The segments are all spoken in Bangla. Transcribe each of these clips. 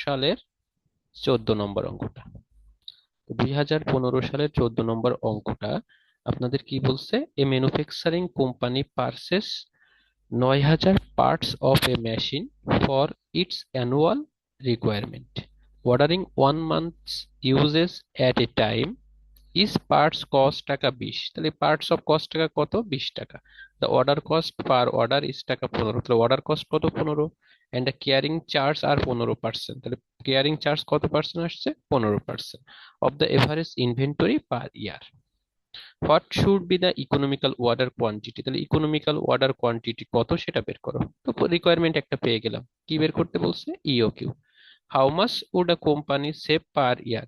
সালের 14 নম্বর অঙ্কটা। 2015 সালের 14 নম্বর অঙ্কটা আপনাদের কি বলছে? এ manufacturing company purchase 9,000 parts of a machine for its annual requirement, ordering 1 month's uses at a time. Is parts cost টাকা 20, তাহলে parts of cost টাকা কত? 20 টাকা। The order cost per order is টাকা 15, তাহলে order cost কত? 15। and the carrying charge আর 15%, তাহলে carrying charge কত পার্সেন্ট আসছে? 15% of the average inventory per year. What should be the economical order quantity, তাহলে ইকোনমিক্যাল অর্ডার কোয়ান্টিটি কত সেটা বের করো। তো রিকোয়ারমেন্ট একটা পেয়ে গেলাম, কি বের করতে বলছে? EOQ. How much would a company save per year,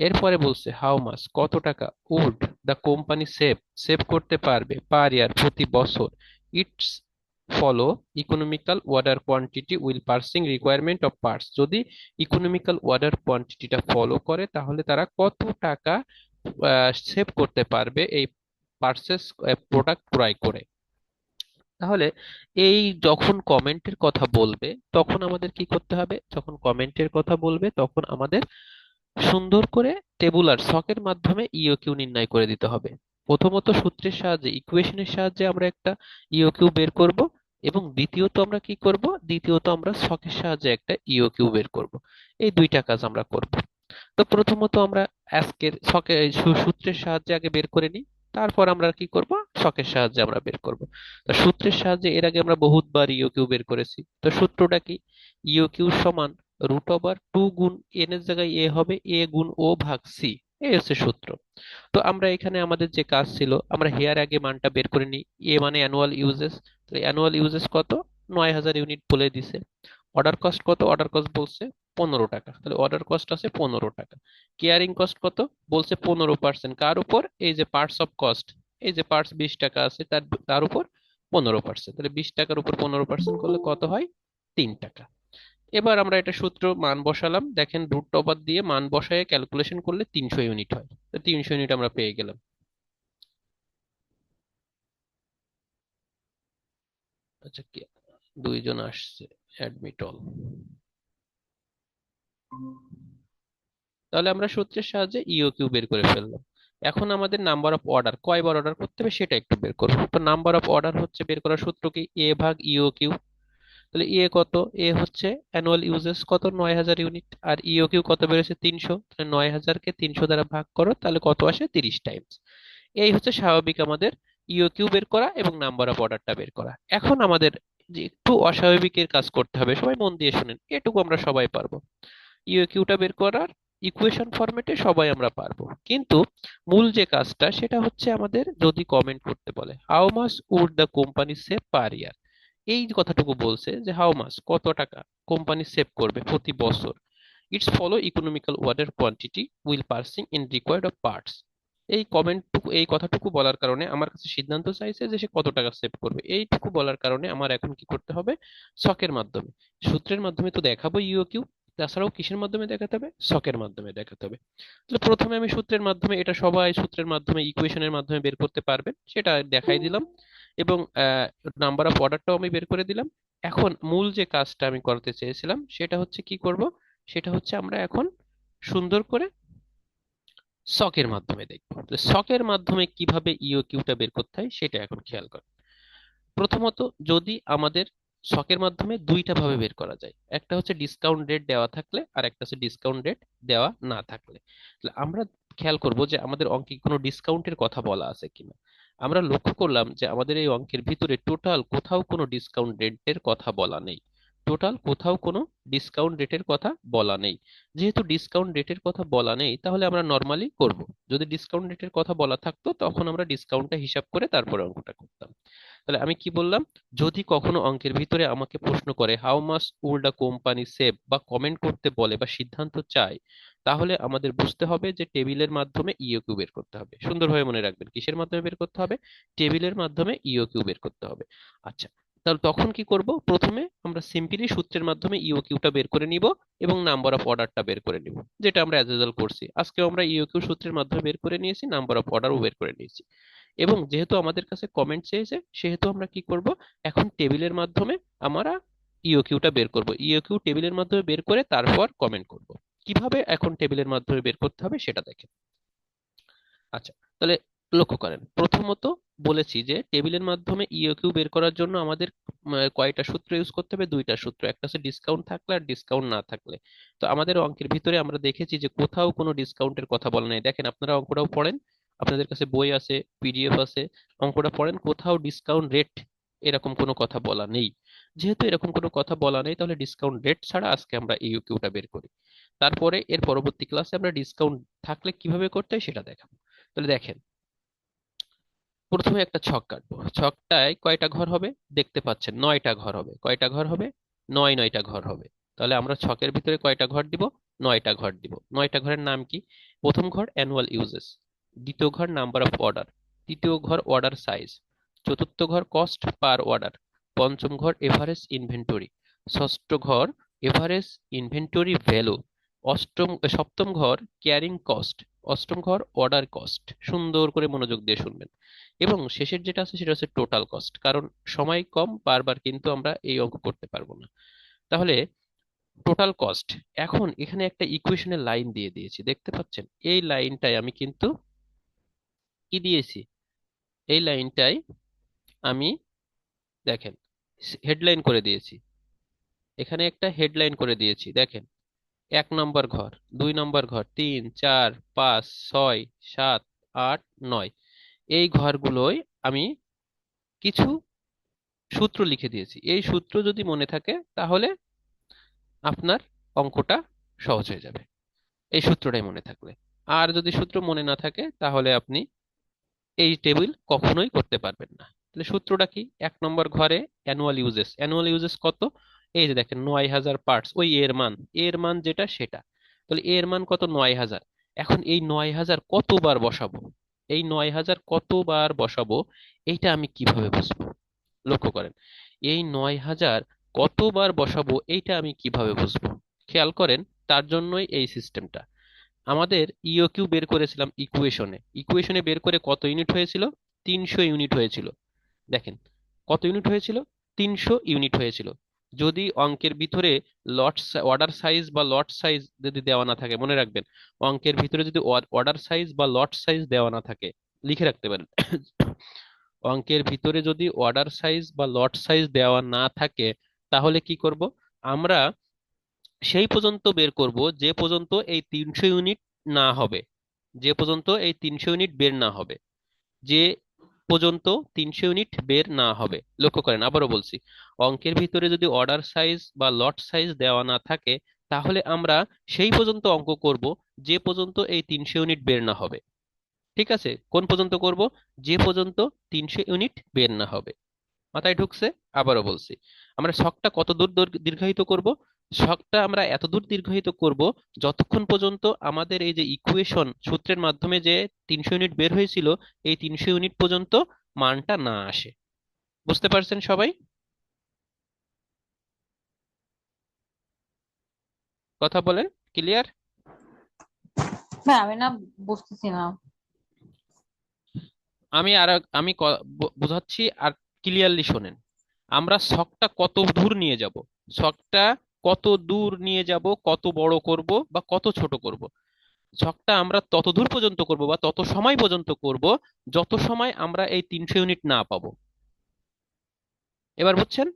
এরপরে বলছে হাউ মাস কত টাকা, would the company save save করতে পারবে, পার ইয়ার প্রতি বছর। It's follow economical order quantity will purchasing requirement of parts, যদি ইকোনমিক্যাল অর্ডার কোয়ান্টিটিটা ফলো করে তাহলে তারা কত টাকা সেভ করতে পারবে এই পার্সেস প্রোডাক্ট ক্রয় করে। তাহলে এই যখন কমেন্টের কথা বলবে তখন আমাদের কি করতে হবে? যখন কমেন্টের কথা বলবে তখন আমাদের সুন্দর করে টেবুলার ছকের মাধ্যমে ইওকিউ নির্ণয় করে দিতে হবে। প্রথমত সূত্রের সাহায্যে, ইকুয়েশনের সাহায্যে আমরা একটা ইওকিউ বের করব, এবং দ্বিতীয়ত আমরা কি করব? দ্বিতীয়ত আমরা ছকের সাহায্যে একটা ইওকিউ বের করব। এই দুইটা কাজ আমরা করব। তো প্রথমত আমরা আজকের ছকের সূত্রের সাহায্যে আগে বের করে নিই, তারপর আমরা কি করব? ছকের সাহায্যে আমরা বের করব। তো সূত্রের সাহায্যে এর আগে আমরা বহুতবার ইওকিউ বের করেছি। তো সূত্রটা কি? ইওকিউ সমান √2 গুণ এন এর জায়গায় এ হবে এ গুণ ও ভাগ সি, এই হচ্ছে সূত্র। তো আমরা এখানে আমাদের যে কাজ ছিল, আমরা হেয়ার আগে মানটা বের করে নিই। এ মানে অ্যানুয়াল ইউজেস, তো অ্যানুয়াল ইউজেস কত? 9,000 ইউনিট বলে দিছে। অর্ডার কস্ট কত? অর্ডার কস্ট বলছে 15 টাকা, তাহলে অর্ডার কস্ট আছে 15 টাকা। কেয়ারিং কস্ট কত? বলছে 15%, কার উপর? এই যে পার্টস অফ কস্ট, এই যে পার্টস 20 টাকা আছে তার তার উপর 15%, তাহলে 20 টাকার উপর 15% করলে কত হয়? 3 টাকা। এবার আমরা এটা সূত্র মান বসালাম, দেখেন রুট ওভার দিয়ে মান বসায় ক্যালকুলেশন করলে 300 ইউনিট হয়, তো 300 ইউনিট আমরা পেয়ে গেলাম। আচ্ছা, কি দুইজন আসছে, অ্যাডমিট অল। তাহলে আমরা সূত্রের সাহায্যে ইওকিউ বের করে ফেললাম। এখন আমাদের নাম্বার অফ অর্ডার, কয়বার অর্ডার করতে হবে সেটা একটু বের করবো। তো নাম্বার অফ অর্ডার হচ্ছে বের করার সূত্র কি? এ ভাগ ইওকিউ। তাহলে এ কত? এ হচ্ছে অ্যানুয়াল ইউজেস কত? 9,000 ইউনিট। আর ইওকিউ কত বেরোছে? 300। তাহলে 9,000-কে 300 দ্বারা ভাগ করো, তাহলে কত আসে? 30 টাইমস। এই হচ্ছে স্বাভাবিক আমাদের ইওকিউ বের করা এবং নাম্বার অফ অর্ডারটা বের করা। এখন আমাদের যে একটু অস্বাভাবিকের কাজ করতে হবে, সবাই মন দিয়ে শুনেন, এটুকু আমরা সবাই পারবো। ইওকিউটা বের করার ইকুয়েশন ফরম্যাটে সবাই আমরা পারবো, কিন্তু মূল যে কাজটা সেটা হচ্ছে আমাদের যদি কমেন্ট করতে বলে how much would the company save per year, এই কথাটুকু বলছে যে হাউ মাচ কত টাকা কোম্পানি সেভ করবে প্রতি বছর। ইটস ফলো ইকোনমিক্যাল ওয়ার্ডের quantity will parsing in required of parts. এই কমেন্টটুকু, এই কথাটুকু বলার কারণে আমার কাছে সিদ্ধান্ত চাইছে যে সে কত টাকা সেভ করবে, এইটুকু বলার কারণে আমার এখন কি করতে হবে? ছকের মাধ্যমে, সূত্রের মাধ্যমে তো দেখাবো ইওকিউ, তাছাড়াও কিসের মাধ্যমে দেখাতে হবে? ছকের মাধ্যমে দেখাতে হবে। তাহলে প্রথমে আমি সূত্রের মাধ্যমে, এটা সবাই সূত্রের মাধ্যমে ইকুয়েশনের মাধ্যমে বের করতে পারবেন, সেটা দেখাই দিলাম। এবং নাম্বার অফ অর্ডারটাও আমি বের করে দিলাম। এখন মূল যে কাজটা আমি করতে চেয়েছিলাম সেটা হচ্ছে কি করব? সেটা হচ্ছে আমরা এখন সুন্দর করে ছকের মাধ্যমে দেখব। তো ছকের মাধ্যমে কিভাবে ইওকিউটা বের করতে হয় সেটা এখন খেয়াল কর। প্রথমত, যদি আমাদের ছকের মাধ্যমে দুইটা ভাবে বের করা যায়, একটা হচ্ছে ডিসকাউন্ট রেট দেওয়া থাকলে আর একটা হচ্ছে ডিসকাউন্ট রেট দেওয়া না থাকলে। তাহলে আমরা খেয়াল করব যে আমাদের অঙ্কে কোনো ডিসকাউন্টের কথা বলা আছে কিনা। আমরা লক্ষ্য করলাম যে আমাদের এই অঙ্কের ভিতরে টোটাল কোথাও কোনো ডিসকাউন্ট রেটের কথা বলা নেই। টোটাল কোথাও কোনো ডিসকাউন্ট রেটের কথা বলা নেই। যেহেতু ডিসকাউন্ট রেটের কথা বলা নেই তাহলে আমরা নর্মালি করব। যদি ডিসকাউন্ট রেটের কথা বলা থাকতো তখন আমরা ডিসকাউন্টটা হিসাব করে তারপরে অঙ্কটা করতাম। তাহলে আমি কি বললাম? যদি কখনো অঙ্কের ভিতরে আমাকে প্রশ্ন করে how much would a company save, বা কমেন্ট করতে বলে বা সিদ্ধান্ত চায়, তাহলে আমাদের বুঝতে হবে যে টেবিলের মাধ্যমে ইওকিউ বের করতে হবে। সুন্দরভাবে মনে রাখবেন, কিসের মাধ্যমে বের করতে হবে? টেবিলের মাধ্যমে ইওকিউ বের করতে হবে। আচ্ছা, তাহলে তখন কি করব? প্রথমে আমরা সিম্পলি সূত্রের মাধ্যমে ইওকিউটা বের করে নিব এবং নাম্বার অফ অর্ডারটা বের করে নিব, যেটা আমরা অ্যাজ ইউজুয়াল করছি। আজকে আমরা ইওকিউ সূত্রের মাধ্যমে বের করে নিয়েছি, নাম্বার অফ অর্ডারও বের করে নিয়েছি। এবং যেহেতু আমাদের কাছে কমেন্ট চেয়েছে সেহেতু আমরা কি করব? এখন টেবিলের মাধ্যমে আমরা ইওকিউটা বের করব, ইওকিউ টেবিলের মাধ্যমে বের করে তারপর কমেন্ট করব। কিভাবে এখন টেবিলের মাধ্যমে বের করতে হবে সেটা দেখেন। আচ্ছা, তাহলে লক্ষ্য করেন, প্রথমত বলেছি যে টেবিলের মাধ্যমে ইওকিউ বের করার জন্য আমাদের কয়টা সূত্র ইউজ করতে হবে? দুইটা সূত্র, একটা হচ্ছে ডিসকাউন্ট থাকলে আর ডিসকাউন্ট না থাকলে। তো আমাদের অঙ্কের ভিতরে আমরা দেখেছি যে কোথাও কোনো ডিসকাউন্টের কথা বলা নেই। দেখেন, আপনারা অঙ্কটাও পড়েন, আপনাদের কাছে বই আছে, পিডিএফ আছে, অঙ্কটা পড়েন, কোথাও ডিসকাউন্ট রেট এরকম কোনো কথা বলা নেই। যেহেতু এরকম কোনো কথা বলা নেই, তাহলে ডিসকাউন্ট রেট ছাড়া আজকে আমরা ইওকিউটা বের করি। তারপরে এর পরবর্তী ক্লাসে আমরা ডিসকাউন্ট থাকলে কিভাবে করতে হয় সেটা দেখাবো। তাহলে দেখেন, প্রথমে একটা ছক কাটবো। ছকটায় কয়টা ঘর হবে? দেখতে পাচ্ছেন 9টা ঘর হবে। কয়টা ঘর হবে? 9টা ঘর হবে। তাহলে আমরা ছকের ভিতরে কয়টা ঘর দিব? 9টা ঘর দিব। 9টা ঘরের নাম কি? প্রথম ঘর অ্যানুয়াল ইউজেস, দ্বিতীয় ঘর নাম্বার অফ অর্ডার, তৃতীয় ঘর অর্ডার সাইজ, চতুর্থ ঘর কস্ট পার অর্ডার, পঞ্চম ঘর এভারেজ ইনভেন্টরি, ষষ্ঠ ঘর এভারেজ ইনভেন্টরি ভ্যালু, সপ্তম ঘর ক্যারিং কস্ট, অষ্টম ঘর অর্ডার কস্ট। সুন্দর করে মনোযোগ দিয়ে শুনবেন। এবং শেষের যেটা আছে সেটা হচ্ছে টোটাল কস্ট, কারণ সময় কম, বারবার কিন্তু আমরা এই অঙ্ক করতে পারবো না। তাহলে টোটাল কস্ট, এখন এখানে একটা ইকুয়েশনের লাইন দিয়ে দিয়েছি, দেখতে পাচ্ছেন? এই লাইনটাই আমি কিন্তু কি দিয়েছি? এই লাইনটাই আমি, দেখেন, হেডলাইন করে দিয়েছি। এখানে একটা হেডলাইন করে দিয়েছি, দেখেন, 1 নম্বর ঘর, 2 নম্বর ঘর, 3, 4, 5, 6, 7, 8, 9, এই ঘরগুলোই আমি কিছু সূত্র লিখে দিয়েছি। এই সূত্র যদি মনে থাকে তাহলে আপনার অঙ্কটা সহজ হয়ে যাবে, এই সূত্রটাই মনে থাকলে। আর যদি সূত্র মনে না থাকে তাহলে আপনি এই টেবিল কখনোই করতে পারবেন না। তাহলে সূত্রটা কি? 1 নম্বর ঘরে অ্যানুয়াল ইউজেস, অ্যানুয়াল ইউজেস কত? এই যে দেখেন 9,000 পার্টস, ওই এর মান, এর মান যেটা সেটা। তাহলে এর মান কত? 9,000। এখন এই 9,000 কতবার বসাবো, এই 9,000 কতবার বসাবো, এইটা আমি কিভাবে বুঝবো? লক্ষ্য করেন, এই 9,000 কতবার বসাবো এইটা আমি কিভাবে বুঝবো? খেয়াল করেন, তার জন্যই এই সিস্টেমটা। আমাদের ইওকিউ বের করেছিলাম ইকুয়েশনে, ইকুয়েশনে বের করে কত ইউনিট হয়েছিল? 300 ইউনিট হয়েছিল। দেখেন, কত ইউনিট হয়েছিল? 300 ইউনিট হয়েছিল। যদি অঙ্কের ভিতরে লট অর্ডার সাইজ বা লট সাইজ যদি দেওয়া না থাকে, মনে রাখবেন, অঙ্কের ভিতরে যদি অর্ডার সাইজ বা লট সাইজ দেওয়া না থাকে, লিখে রাখতে পারেন। অঙ্কের ভিতরে যদি অর্ডার সাইজ বা লট সাইজ দেওয়া না থাকে, তাহলে কি করব আমরা? সেই পর্যন্ত বের করব যে পর্যন্ত এই 300 ইউনিট না হবে, যে পর্যন্ত এই 300 ইউনিট বের না হবে, যে পর্যন্ত 300 ইউনিট বের না হবে। লক্ষ্য করেন, আবারও বলছি, অঙ্কের ভিতরে যদি অর্ডার সাইজ বা লট সাইজ দেওয়া না থাকে, তাহলে আমরা সেই পর্যন্ত অঙ্ক করব যে পর্যন্ত এই 300 ইউনিট বের না হবে। ঠিক আছে? কোন পর্যন্ত করব? যে পর্যন্ত 300 ইউনিট বের না হবে। মাথায় ঢুকছে? আবারও বলছি, আমরা ছকটা কত দূর দীর্ঘায়িত করব? ছকটা আমরা এত দূর দীর্ঘায়িত করব যতক্ষণ পর্যন্ত আমাদের এই যে ইকুয়েশন সূত্রের মাধ্যমে যে 300 ইউনিট বের হয়েছিল, এই 300 ইউনিট পর্যন্ত মানটা না আসে। বুঝতে পারছেন সবাই? কথা বলেন, ক্লিয়ার? হ্যাঁ, আমি না বুঝতেছি না। আমি আর আমি বোঝাচ্ছি, আর ক্লিয়ারলি শোনেন। আমরা ছকটা কত দূর নিয়ে যাব, ছকটা কত দূর নিয়ে যাব, কত বড় করব বা কত ছোট করব, ছকটা আমরা তত দূর পর্যন্ত করব বা তত সময় পর্যন্ত করব যত সময় আমরা এই 300 ইউনিট না পাবো। এবার বুঝছেন?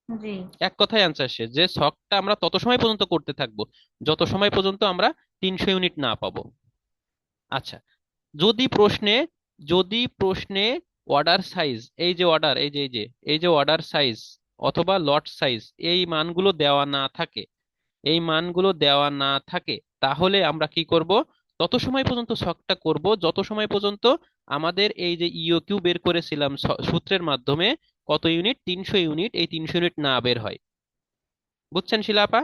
জি। এক কথায় অ্যান্সার শেষ, যে ছকটা আমরা তত সময় পর্যন্ত করতে থাকবো যত সময় পর্যন্ত আমরা 300 ইউনিট না পাবো। আচ্ছা, যদি প্রশ্নে, যদি প্রশ্নে অর্ডার সাইজ, এই যে অর্ডার, এই যে অর্ডার সাইজ অথবা লট সাইজ, এই মানগুলো দেওয়া না থাকে, এই মানগুলো দেওয়া না থাকে, তাহলে আমরা কি করব? তত সময় পর্যন্ত ছকটা করব যত সময় পর্যন্ত আমাদের এই যে ইওকিউ বের করেছিলাম সূত্রের মাধ্যমে, কত ইউনিট? 300 ইউনিট, এই 300 ইউনিট না বের হয়। বুঝছেন শিলাপা?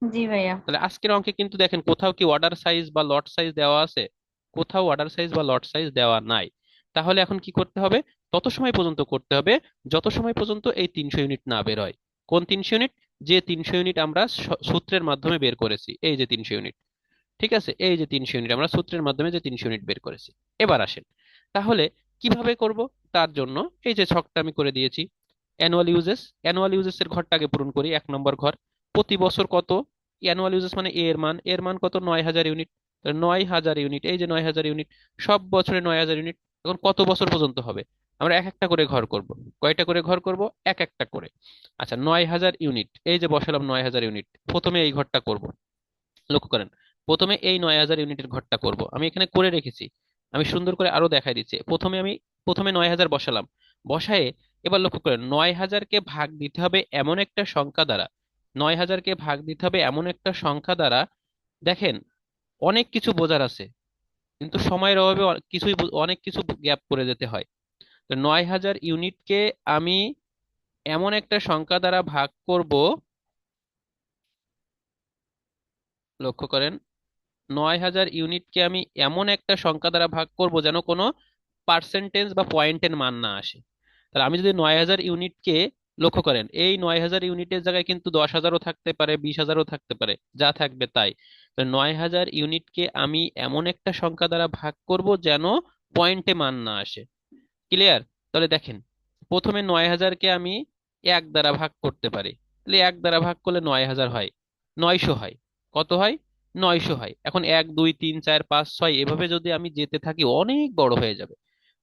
জি ভাইয়া। তাহলে আজকের অঙ্কে কিন্তু দেখেন কোথাও কি অর্ডার সাইজ বা লট সাইজ দেওয়া আছে? কোথাও অর্ডার সাইজ বা লট সাইজ দেওয়া নাই। তাহলে এখন কি করতে হবে? তত সময় পর্যন্ত করতে হবে যত সময় পর্যন্ত এই 300 ইউনিট না বের হয়। কোন 300 ইউনিট? যে 300 ইউনিট আমরা সূত্রের মাধ্যমে বের করেছি, এই যে 300 ইউনিট। ঠিক আছে, এই যে 300 ইউনিট আমরা সূত্রের মাধ্যমে যে 300 ইউনিট বের করেছি। এবার আসেন, তাহলে কিভাবে করব? তার জন্য এই যে ছকটা আমি করে দিয়েছি, অ্যানুয়াল ইউজেস এর ঘরটা আগে পূরণ করি। 1 নম্বর ঘর, প্রতি বছর কত? অ্যানুয়াল ইউজেস মানে এর মান কত? 9,000 ইউনিট। 9,000 ইউনিট, এই যে 9,000 ইউনিট, সব বছরে 9,000 ইউনিট। এখন কত বছর পর্যন্ত হবে? আমরা এক একটা করে ঘর করব। কয়টা করে ঘর করব? এক একটা করে। আচ্ছা, 9,000 ইউনিট, এই যে বসালাম 9,000 ইউনিট, প্রথমে এই ঘরটা করব। লক্ষ্য করেন, প্রথমে এই 9,000 ইউনিটের ঘরটা করব, আমি এখানে করে রেখেছি। আমি সুন্দর করে আরো দেখাই দিচ্ছি। প্রথমে 9,000 বসালাম, বসায়ে এবার লক্ষ্য করেন 9,000কে ভাগ দিতে হবে এমন একটা সংখ্যা দ্বারা। 9,000কে ভাগ দিতে হবে এমন একটা সংখ্যা দ্বারা। দেখেন, অনেক কিছু বোঝার আছে, কিন্তু সময়ের অভাবে অনেক কিছু গ্যাপ করে যেতে হয়। তো 9,000 ইউনিটকে আমি এমন একটা সংখ্যা দ্বারা ভাগ করব, লক্ষ্য করেন, 9,000 ইউনিটকে আমি এমন একটা সংখ্যা দ্বারা ভাগ করব যেন কোনো পার্সেন্টেজ বা পয়েন্টের মান না আসে। তাহলে আমি যদি 9,000 ইউনিটকে, লক্ষ্য করেন, এই 9,000 ইউনিটের জায়গায় কিন্তু 10,000ও থাকতে পারে, 20,000ও থাকতে পারে, যা থাকবে তাই। তো 9,000 ইউনিটকে আমি এমন একটা সংখ্যা দ্বারা ভাগ করব যেন পয়েন্টে মান না আসে। ক্লিয়ার? তাহলে দেখেন, প্রথমে 9,000কে আমি 1 দ্বারা ভাগ করতে পারি। তাহলে 1 দ্বারা ভাগ করলে 9,000 হয়, 900 হয়। কত হয়? 900 হয়। এখন 1 2 3 4 5 6 এভাবে যদি আমি যেতে থাকি, অনেক বড় হয়ে যাবে,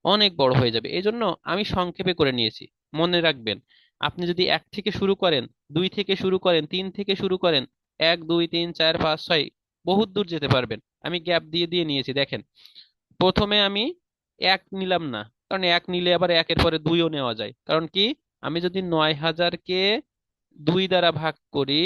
অনেক বড় হয়ে যাবে। এই জন্য আমি সংক্ষেপে করে নিয়েছি। মনে রাখবেন, আপনি যদি 1 থেকে শুরু করেন, 2 থেকে শুরু করেন, 3 থেকে শুরু করেন, 1 2 3 4 5 6 বহুত দূর যেতে পারবেন। আমি গ্যাপ দিয়ে দিয়ে নিয়েছি, দেখেন। প্রথমে আমি 1 নিলাম না, কারণ 1 নিলে আবার 1-এর পরে 2ও নেওয়া যায়। কারণ কি, আমি যদি 9,000কে 2 দ্বারা ভাগ করি,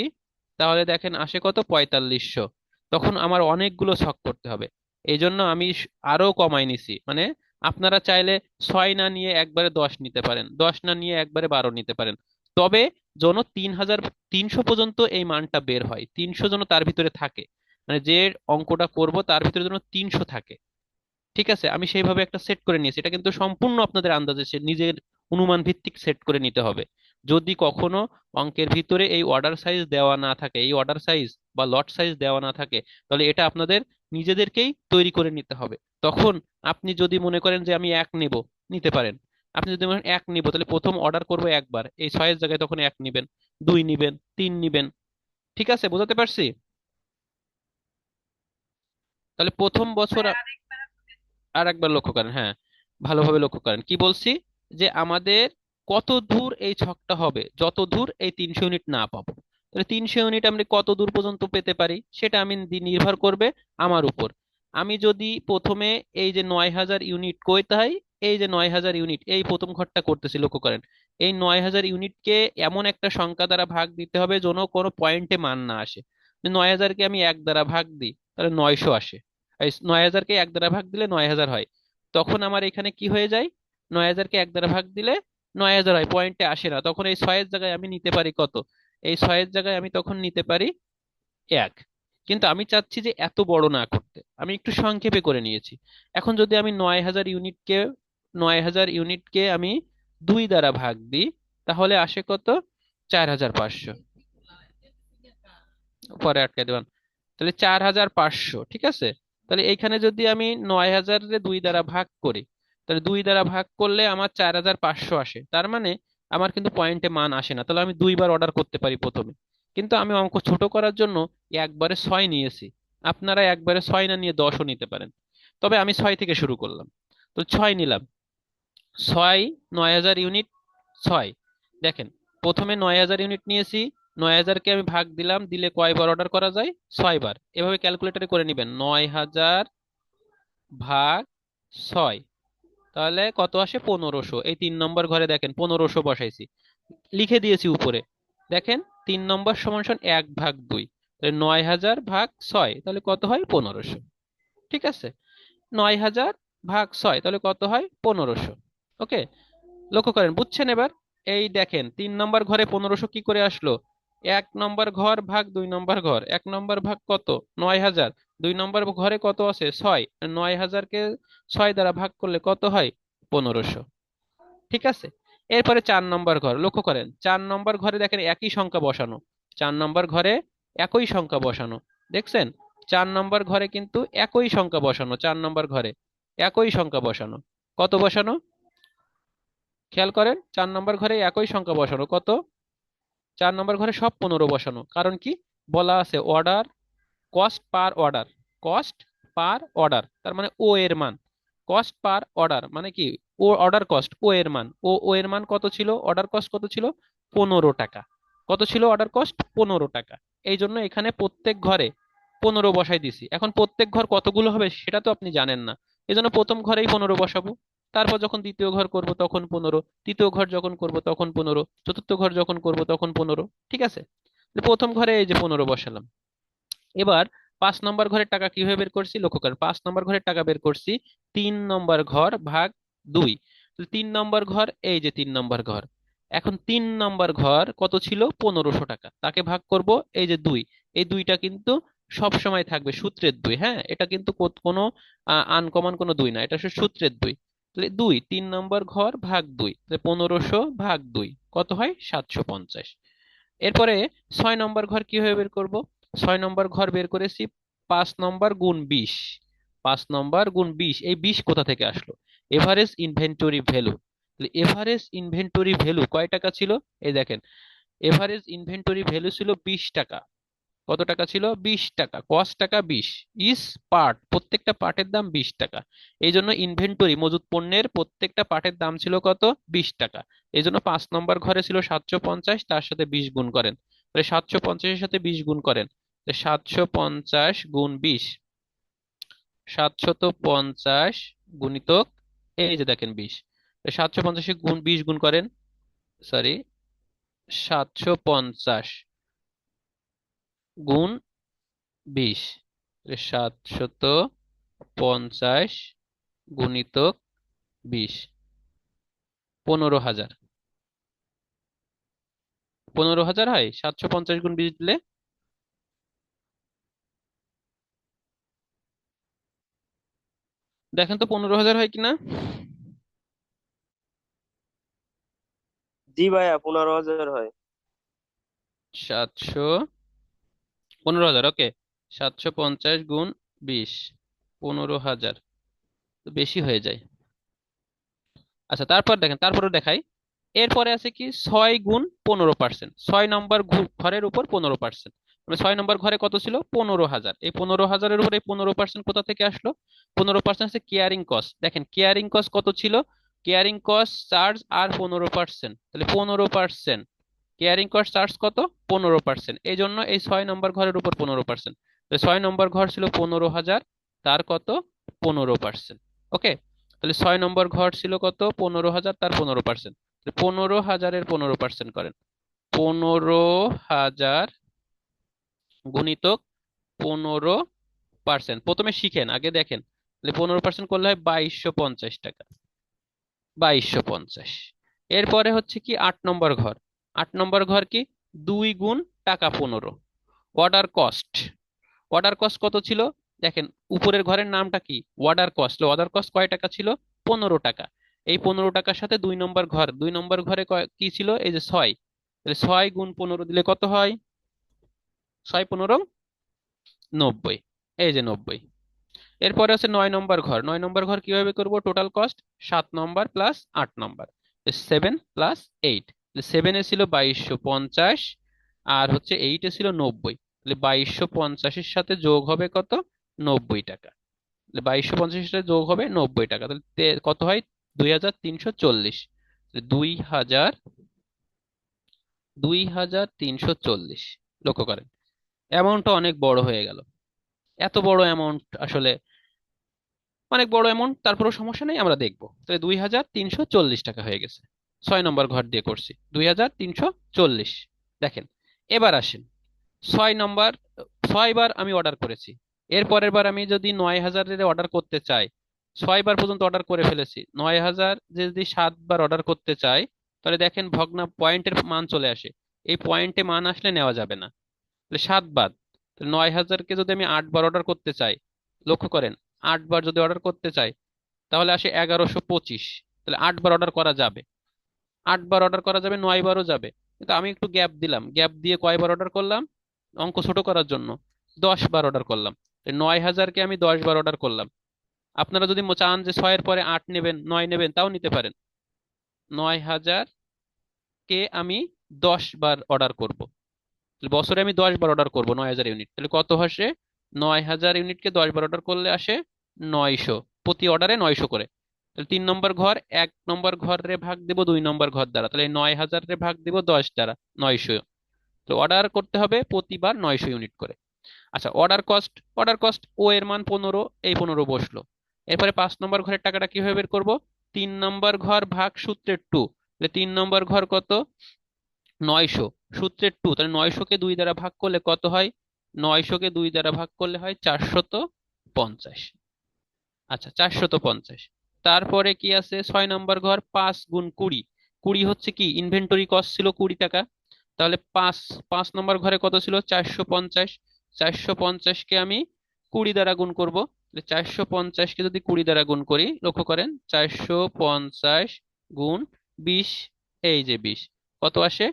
তাহলে দেখেন আসে কত? 4500। তখন আমার অনেকগুলো ছক করতে হবে। এই জন্য আমি আরো কমাই নিছি। মানে আপনারা চাইলে 6 না নিয়ে একবারে 10 নিতে পারেন, 10 না নিয়ে একবারে 12 নিতে পারেন। তবে যেন 3,300 পর্যন্ত এই মানটা বের হয়, 300 যেন তার ভিতরে থাকে। মানে যে অঙ্কটা করব তার ভিতরে যেন 300 থাকে। ঠিক আছে, আমি সেইভাবে একটা সেট করে নিয়েছি। এটা কিন্তু সম্পূর্ণ আপনাদের আন্দাজে নিজের অনুমান ভিত্তিক সেট করে নিতে হবে। যদি কখনো অঙ্কের ভিতরে এই অর্ডার সাইজ দেওয়া না থাকে, এই অর্ডার সাইজ বা লট সাইজ দেওয়া না থাকে, তাহলে এটা আপনাদের নিজেদেরকেই তৈরি করে নিতে হবে। তখন আপনি যদি মনে করেন যে আমি 1 নিব, নিতে পারেন। আপনি যদি মনে 1 নিব, তাহলে প্রথম অর্ডার করব একবার, এই 6-এর জায়গায় তখন 1 নিবেন, 2 নিবেন, 3 নিবেন। ঠিক আছে, বোঝাতে পারছি? তাহলে প্রথম বছর আর একবার লক্ষ্য করেন, হ্যাঁ, ভালোভাবে লক্ষ্য করেন কি বলছি, যে আমাদের কত দূর এই ছকটা হবে, যত দূর এই 300 ইউনিট না পাবো। তাহলে 300 ইউনিট আমরা কত দূর পর্যন্ত পেতে পারি, সেটা আমি নির্ভর করবে আমার উপর। আমি যদি প্রথমে এই যে 9,000 ইউনিট কোথায়, এই যে 9,000 ইউনিট, এই প্রথম ঘরটা করতেছি, লক্ষ্য করেন, এই 9,000 ইউনিটকে এমন একটা সংখ্যা দ্বারা ভাগ দিতে হবে যেন কোনো পয়েন্টে মান না আসে। 9,000কে আমি 1 দ্বারা ভাগ দিই, তাহলে 900 আসে। এই 9,000কে 1 দ্বারা ভাগ দিলে 9,000 হয়। তখন আমার এখানে কি হয়ে যায়? 9,000কে 1 দ্বারা ভাগ দিলে 9,000 হয়, পয়েন্টে আসে না। তখন এই 6-এর জায়গায় আমি নিতে পারি কত? এই 6-এর জায়গায় আমি তখন নিতে পারি 1। কিন্তু আমি চাচ্ছি যে এত বড় না করতে, আমি একটু সংক্ষেপে করে নিয়েছি। এখন যদি আমি 9,000 ইউনিটকে আমি 2 দ্বারা ভাগ দিই, তাহলে আসে কত? 4,500। পরে আটকে দেবেন। তাহলে 4,500, ঠিক আছে। তাহলে এইখানে যদি আমি 9,000-রে 2 দ্বারা ভাগ করি, তাহলে 2 দ্বারা ভাগ করলে আমার 4,500 আসে। তার মানে আমার কিন্তু পয়েন্টে মান আসে না, তাহলে আমি 2 বার অর্ডার করতে পারি প্রথমে। কিন্তু আমি অঙ্ক ছোট করার জন্য একবারে 6 নিয়েছি। আপনারা একবারে 6 না নিয়ে 10ও নিতে পারেন। তবে আমি 6 থেকে শুরু করলাম, তো 6 নিলাম। 6, 9,000 ইউনিট, 6। দেখেন, প্রথমে 9,000 ইউনিট নিয়েছি, 9,000কে আমি ভাগ দিলাম, দিলে কয়বার অর্ডার করা যায়? 6 বার। এভাবে ক্যালকুলেটরে করে নিবেন, 9,000 ভাগ 6, তাহলে কত আসে? 1,500। এই 3 নম্বর ঘরে দেখেন 1,500 বসাইছি, লিখে দিয়েছি উপরে। দেখেন, 3 নম্বর সমান সমান 1/2। তাহলে 9,000 ভাগ 6, তাহলে কত হয়? 1,500। ঠিক আছে, 9,000 ভাগ 6, তাহলে কত হয়? 1,500। ওকে, লক্ষ্য করেন, বুঝছেন এবার? এই দেখেন, 3 নম্বর ঘরে 1,500 কি করে আসলো? 1 নম্বর ঘর ভাগ 2 নম্বর ঘর, 1 নম্বর ভাগ কত? 9,000। 2 নম্বর ঘরে কত আছে? 6। 9,000কে 6 দ্বারা ভাগ করলে কত হয়? 1,500। ঠিক আছে, এরপরে 4 নম্বর ঘর, লক্ষ্য করেন, 4 নম্বর ঘরে দেখেন একই সংখ্যা বসানো। 4 নম্বর ঘরে একই সংখ্যা বসানো, দেখছেন? 4 নম্বর ঘরে কিন্তু একই সংখ্যা বসানো, 4 নম্বর ঘরে একই সংখ্যা বসানো। কত বসানো? খেয়াল করেন 4 নম্বর ঘরে একই সংখ্যা বসানো। কত? 4 নম্বর ঘরে সব 15 বসানো। কারণ কি? বলা আছে order cost per order, cost per order, তার মানে ও এর মান। কস্ট পার অর্ডার মানে কি? ও অর্ডার কস্ট, ও এর মান। ও এর মান কত ছিল? অর্ডার কস্ট কত ছিল? 15 টাকা। কত ছিল অর্ডার কস্ট? 15 টাকা। এই জন্য এখানে প্রত্যেক ঘরে 15 বসাই দিছি। এখন প্রত্যেক ঘর কতগুলো হবে সেটা তো আপনি জানেন না, এই জন্য প্রথম ঘরেই 15 বসাবো। তারপর যখন দ্বিতীয় ঘর করব তখন 15, তৃতীয় ঘর যখন করব তখন 15, চতুর্থ ঘর যখন করব তখন 15। ঠিক আছে? প্রথম ঘরে এই যে 15 বসালাম। এবার 5 নম্বর ঘরের টাকা কিভাবে বের করছি লক্ষ্য করেন। 5 নম্বর ঘরের টাকা বের করছি 3 নম্বর ঘর ভাগ 2। 3 নম্বর ঘর, এই যে 3 নম্বর ঘর। এখন 3 নম্বর ঘর কত ছিল? 1500 টাকা। তাকে ভাগ করব এই যে 2। এই 2টা কিন্তু সব সময় থাকবে, সূত্রের 2। হ্যাঁ, এটা কিন্তু কোনো আনকমন কোনো 2 না, এটা হচ্ছে সূত্রের 2। তাহলে 2, 3 নম্বর ঘর ভাগ 2, তাহলে 1500 ভাগ 2 কত হয়? 750। এরপরে 6 নম্বর ঘর কিভাবে বের করব? 6 নম্বর ঘর বের করেছি 5 নম্বর গুণ 20। 5 নম্বর গুণ 20, এই 20 কোথা থেকে আসলো? Average inventory value. Average inventory value কয় টাকা ছিল? এই দেখেন, এভারেজ ইনভেন্টরি ভ্যালু ছিল 20 টাকা। কত টাকা ছিল? 20 টাকা। কস্ট টাকা 20, ইস পার্ট, প্রত্যেকটা পার্টের দাম 20 টাকা। এই জন্য ইনভেন্টরি মজুত পণ্যের প্রত্যেকটা পার্টের দাম ছিল কত? 20 টাকা। এই জন্য 5 নম্বর ঘরে ছিল 750, তার সাথে 20 গুণ করেন। তাহলে 750-এর সাথে 20 গুণ করেন। 750 গুণ 20, 750 গুণিতক এই যে দেখেন 20। 750 গুণ 20 গুণ করেন, সরি, 750 গুণ 20, 750 গুণিতক 20, 15,000। 15,000 হয় 750 গুণ 20 দিলে? দেখেন তো 15,000 হয় কিনা। জি ভাইয়া, 15,000 হয়। 700, 15,000, ওকে। 750 গুণ 20, 15,000, তো বেশি হয়ে যায়। আচ্ছা, তারপর দেখেন, তারপরে দেখাই। এরপরে আছে কি 6 গুণ 15%। 6 নম্বর ঘরের উপর 15%, মানে 6 নম্বর ঘরে কত ছিল? 15,000। এই 15,000-এর উপর এই 15% কোথা থেকে আসলো? 15% হচ্ছে কেয়ারিং কস্ট। দেখেন কেয়ারিং কস্ট কত ছিল? কেয়ারিং কস্ট চার্জ আর 15%, তাহলে 15%। কেয়ারিং কস্ট চার্জ কত? 15%। এই জন্য এই 6 নম্বর ঘরের উপর 15%। 6 নম্বর ঘর ছিল 15,000, তার কত? 15%। ওকে, তাহলে 6 নম্বর ঘর ছিল কত? 15,000, তার 15%। 15,000-এর 15% করেন। 15,000 গুণিতক 15%। প্রথমে শিখেন, আগে দেখেন। তাহলে 15% করলে হয় 2250 টাকা। 2250। এরপরে হচ্ছে কি 8 নম্বর ঘর। 8 নম্বর ঘর কি? 2 গুণ টাকা 15, অর্ডার কস্ট। অর্ডার কস্ট কত ছিল? দেখেন উপরের ঘরের নামটা কি? Order cost. অর্ডার কস্ট কয় টাকা ছিল? 15 টাকা। এই 15 টাকার সাথে 2 নম্বর ঘর, 2 নম্বর ঘরে কি ছিল? এই যে 6। তাহলে 6 গুণ 15 দিলে কত হয়? 6 15 90, এই যে 90। এরপরে আছে 9 নম্বর ঘর। 9 নম্বর ঘর কিভাবে করব? টোটাল কস্ট 7 নম্বর প্লাস 8 নম্বর, 7 প্লাস 8। 7-এ ছিল 2250, আর হচ্ছে 8-এ ছিল 90। তাহলে 2250-এর সাথে যোগ হবে কত? 90 টাকা। তাহলে 2250-এর সাথে যোগ হবে 90 টাকা। তাহলে কত হয়? 2,340। 2000, 2,340। লক্ষ্য করেন অ্যামাউন্টটা অনেক বড় হয়ে গেল। এত বড় অ্যামাউন্ট আসলে অনেক বড় অ্যামাউন্ট, তারপরেও সমস্যা নেই, আমরা দেখবো। তাহলে 2,340 টাকা হয়ে গেছে। 6 নম্বর ঘর দিয়ে করছি 2,340। দেখেন, এবার আসেন 6 নম্বর। 6 বার আমি অর্ডার করেছি। এর পরের বার আমি যদি 9,000-এর অর্ডার করতে চাই, 6 বার পর্যন্ত অর্ডার করে ফেলেছি, 9,000 যদি 7 বার অর্ডার করতে চাই, তাহলে দেখেন ভগ্না পয়েন্টের মান চলে আসে। এই পয়েন্টে মান আসলে নেওয়া যাবে না। তাহলে 7 বার, 9,000-কে যদি আমি 8 বার অর্ডার করতে চাই, লক্ষ্য করেন 8 বার যদি অর্ডার করতে চাই তাহলে আসে 1125। তাহলে 8 বার অর্ডার করা যাবে। 8 বার অর্ডার করা যাবে, 9 বারও যাবে। কিন্তু আমি একটু গ্যাপ দিলাম, গ্যাপ দিয়ে কয়বার অর্ডার করলাম? অঙ্ক ছোট করার জন্য 10 বার অর্ডার করলাম। 9,000-কে আমি 10 বার অর্ডার করলাম। আপনারা যদি চান যে 6-এর পরে 8 নেবেন, 9 নেবেন, তাও নিতে পারেন। 9,000 কে আমি 10 বার অর্ডার করব। তাহলে বছরে আমি 10 বার অর্ডার করব 9,000 ইউনিট, তাহলে কত আসে? 9,000 ইউনিটকে 10 বার অর্ডার করলে আসে 900, প্রতি অর্ডারে 900 করে। তাহলে 3 নম্বর ঘর, 1 নম্বর ঘরে ভাগ দেব 2 নম্বর ঘর দ্বারা, তাহলে 9,000 রে ভাগ দেব 10 দ্বারা, 900। তো অর্ডার করতে হবে প্রতিবার 900 ইউনিট করে। আচ্ছা, অর্ডার কস্ট ও এর মান 15, এই 15 বসলো। এরপরে 5 নম্বর ঘরের টাকাটা কিভাবে বের করব? 3 নম্বর ঘর ভাগ সূত্রের 2, তাহলে 3 নম্বর ঘর কত? 900, সূত্রের 2, তাহলে 900-কে 2 দ্বারা ভাগ করলে কত হয়? 900-কে 2 দ্বারা ভাগ করলে হয় 450। আচ্ছা, 450। তারপরে কি আছে? 6 নম্বর ঘর, 5 × 20, 20 হচ্ছে কি ইনভেন্টরি কস্ট ছিল 20 টাকা। তাহলে 5 নম্বর ঘরে কত ছিল? 450। 450-কে আমি 20 দ্বারা গুণ করব। 450-কে যদি 20 দ্বারা গুণ করি, লক্ষ্য করেন, 450 × 20, এই যে 20, কত আসে?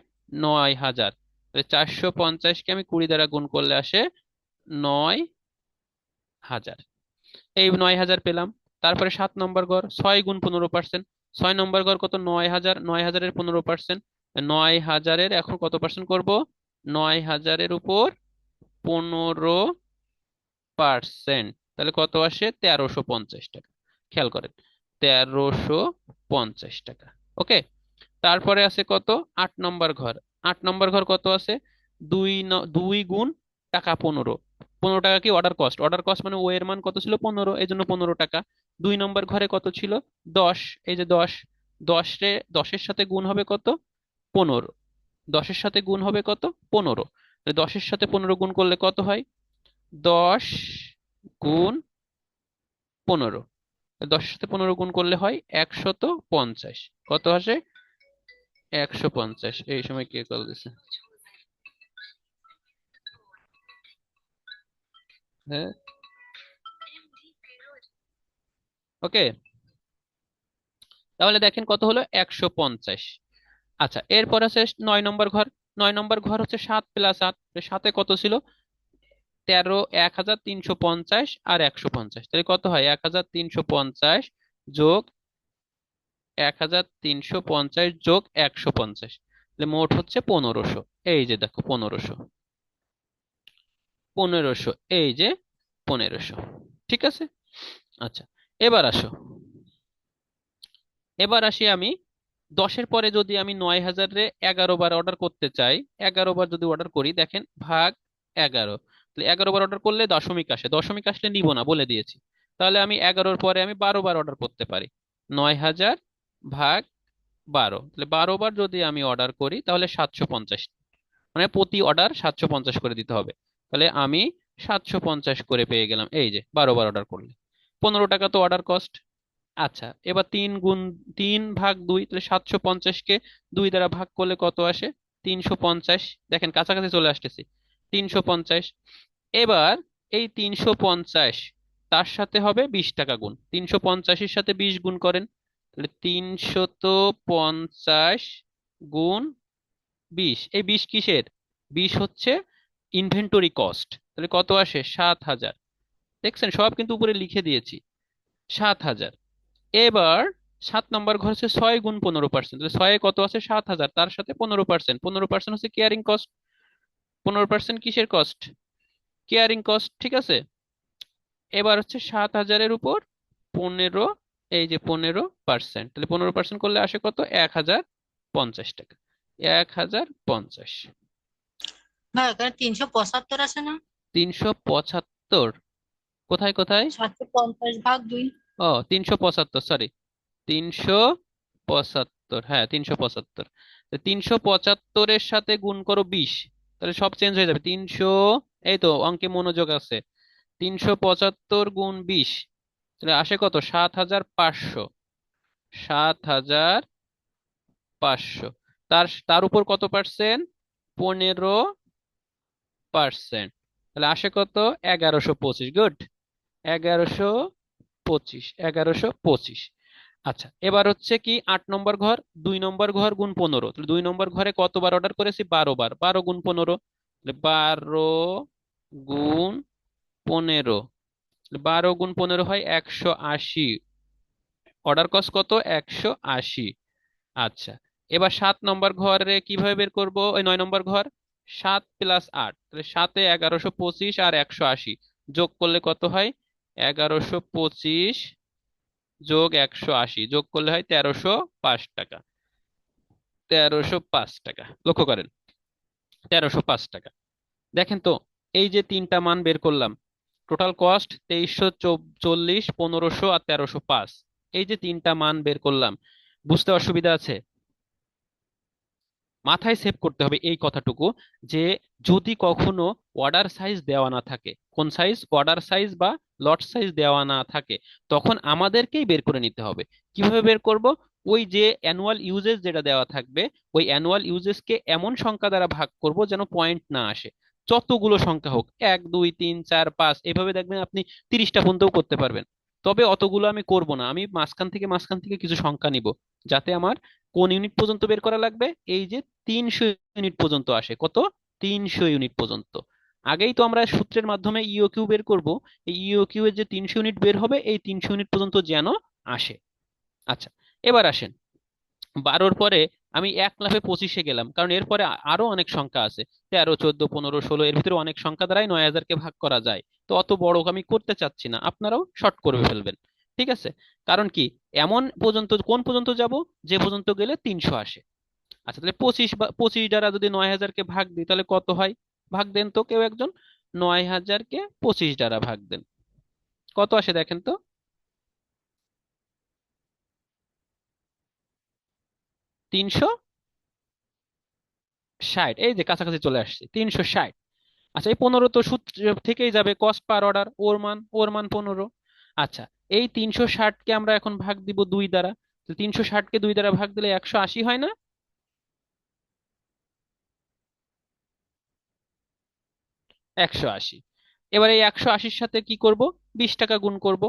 9,000। তাহলে 450-কে আমি 20 দ্বারা গুণ করলে আসে 9,000। এই 9,000 পেলাম। তারপরে 7 নম্বর ঘর, 6 × 15%। 6 নম্বর ঘর কত? 9,000, 9,000-এর 15%। 9,000-এর এখন কত পার্সেন্ট করব? 9,000-এর উপর 15%, তাহলে কত আসে? 1,350 টাকা। খেয়াল করেন, 1,350 টাকা। ওকে। তারপরে আছে কত? 8 নম্বর ঘর। 8 নম্বর ঘর কত আছে? 2 গুণ টাকা 15, 15 টাকা কি অর্ডার কস্ট মানে ও এর মান কত ছিল? 15, এই জন্য 15 টাকা। 2 নম্বর ঘরে কত ছিল? 10, এই যে 10, 10-এর সাথে গুণ হবে কত? 15, 10-এর সাথে গুণ হবে কত? 15। 10-এর সাথে 15 গুণ করলে কত হয়? 10 × 15, 10-এর সাথে 15 গুণ করলে হয় 150। কত আসে? 150। এই সময় কে কল দিছে? হ্যাঁ, ওকে। তাহলে দেখেন কত হলো? 150। আচ্ছা, এরপর আছে 9 নম্বর ঘর। 9 নম্বর ঘর হচ্ছে 7 + 8, 7-এ কত ছিল? 13, 1,350 আর 150, তাহলে কত হয়? 1,350 যোগ 1,350 যোগ 150, তাহলে মোট হচ্ছে 1,500। এই যে দেখো 1,500, 1,500, এই যে 1,500। ঠিক আছে। আচ্ছা, এবার আসো, এবার আসি আমি 10-এর পরে যদি আমি 9,000-রে 11 বার অর্ডার করতে চাই, 11 বার যদি অর্ডার করি, দেখেন ভাগ 11, তাহলে 11 বার অর্ডার করলে দশমিক আসে, দশমিক আসলে নিব না বলে দিয়েছি। তাহলে আমি 11-র পরে আমি 12 বার অর্ডার করতে পারি। 9,000 ভাগ 12, তাহলে 12 বার যদি আমি অর্ডার করি তাহলে 750, মানে প্রতি অর্ডার 750 করে দিতে হবে। তাহলে আমি 750 করে পেয়ে গেলাম, এই যে 12 বার অর্ডার করলে। 15 টাকা তো অর্ডার কস্ট। আচ্ছা, এবার 3 ভাগ 2, তাহলে 750-কে 2 দ্বারা ভাগ করলে কত আসে? 350। দেখেন কাছাকাছি চলে আসতেছি, 350। এবার এই 350 তার সাথে হবে 20 টাকা গুণ, 350-এর সাথে 20 গুণ করেন, তাহলে 350 গুণ 20, এই 20 কিসের? 20 হচ্ছে ইনভেন্টরি কস্ট, তাহলে কত আসে? 7,000। দেখছেন, সব কিন্তু উপরে লিখে দিয়েছি, 7,000। এবার 7 নম্বর ঘর হচ্ছে 6 × 15%, তাহলে 6-এ কত আছে? 7,000, তার সাথে 15%, 15% হচ্ছে কেয়ারিং কস্ট। 15% কিসের কস্ট? কেয়ারিং কস্ট, ঠিক আছে। এবার হচ্ছে 7,000-এর উপর 15, এই যে 15%, তাহলে 15% করলে আসে কত? 1,050 টাকা। 1,050। না, এখানে 375 আছে না? 375? কোথায় কোথায়? 750 ভাগ 2। ও, 375, সরি, 375, হ্যাঁ 375। 375-এর সাথে গুণ করো 20, তাহলে সব চেঞ্জ হয়ে যাবে। 300, এই তো অঙ্কে মনোযোগ আছে। 375 গুণ 20, তাহলে আসে কত? 7,500। 7,500, তার তার উপর কত পার্সেন্ট? 15%, তাহলে আসে কত? 1,125। গুড, 1,125, 1,125। আচ্ছা, এবার হচ্ছে কি 8 নম্বর ঘর। 2 নম্বর ঘর গুণ 15, তাহলে 2 নম্বর ঘরে কতবার অর্ডার করেছি? 12 বার, 12 গুণ 15, তাহলে 12 গুণ 15, 12 × 15 হয় 180। অর্ডার কস্ট কত? 180। আচ্ছা, এবার 7 নম্বর ঘরে কিভাবে বের করব? ওই 9 নম্বর ঘর, 7 + 8, তাহলে 7-এ 1125 আর 180 যোগ করলে কত হয়? 1125 যোগ 180 যোগ করলে হয় 1305 টাকা। 1305 টাকা, লক্ষ্য করেন, 1305 টাকা। দেখেন তো, এই যে তিনটা মান বের করলাম, টোটাল কস্ট 2340, 1500 আর 1305, এই যে তিনটা মান বের করলাম, বুঝতে অসুবিধা আছে? মাথায় সেভ করতে হবে এই কথাটুকু, যে যদি কখনো অর্ডার সাইজ দেওয়া না থাকে, কোন সাইজ? অর্ডার সাইজ বা লট সাইজ দেওয়া না থাকে, তখন আমাদেরকেই বের করে নিতে হবে। কিভাবে বের করব? ওই যে অ্যানুয়াল ইউজেস যেটা দেওয়া থাকবে, ওই অ্যানুয়াল ইউজেসকে এমন সংখ্যা দ্বারা ভাগ করব যেন পয়েন্ট না আসে। যতগুলো সংখ্যা হোক, 1 2 3 4 5, এভাবে দেখবেন আপনি 30টা পর্যন্তও করতে পারবেন। তবে অতগুলো আমি করব না, আমি মাঝখান থেকে কিছু সংখ্যা নিব, যাতে আমার কোন ইউনিট পর্যন্ত বের করা লাগবে? এই যে 300 ইউনিট পর্যন্ত আসে। কত? 300 ইউনিট পর্যন্ত। আগেই তো আমরা সূত্রের মাধ্যমে ইওকিউ বের করব, এই ইওকিউ এর যে 300 ইউনিট বের হবে, এই 300 ইউনিট পর্যন্ত যেন আসে। আচ্ছা, এবার আসেন 12-র পরে আমি এক লাফে 25-এ গেলাম, কারণ এরপরে আরো অনেক সংখ্যা আছে, 13 14 15 16, এর ভিতরে অনেক সংখ্যা দ্বারাই 9000-কে ভাগ করা যায়। তো অত বড় আমি করতে চাচ্ছি না, আপনারাও শর্ট করে ফেলবেন। ঠিক আছে? কারণ কি, এমন পর্যন্ত, কোন পর্যন্ত যাব? যে পর্যন্ত গেলে 300 আসে। আচ্ছা, তাহলে 25 দ্বারা যদি 9000-কে ভাগ দিই, তাহলে কত হয়? ভাগ দেন তো কেউ একজন, 9000-কে 25 দ্বারা ভাগ দেন, কত আসে দেখেন তো? 360। এই যে কাছাকাছি চলে আসছে, 360। আচ্ছা, এই 15 তো সূত্র থেকেই যাবে, কস্ট পার অর্ডার, ওর মান 15। আচ্ছা, এই 360-কে আমরা এখন ভাগ দিব 2 দ্বারা, তো 360-কে 2 দ্বারা ভাগ দিলে 180 হয় না? 180। এবার এই 180-র সাথে কি করব? 20 টাকা গুণ করব,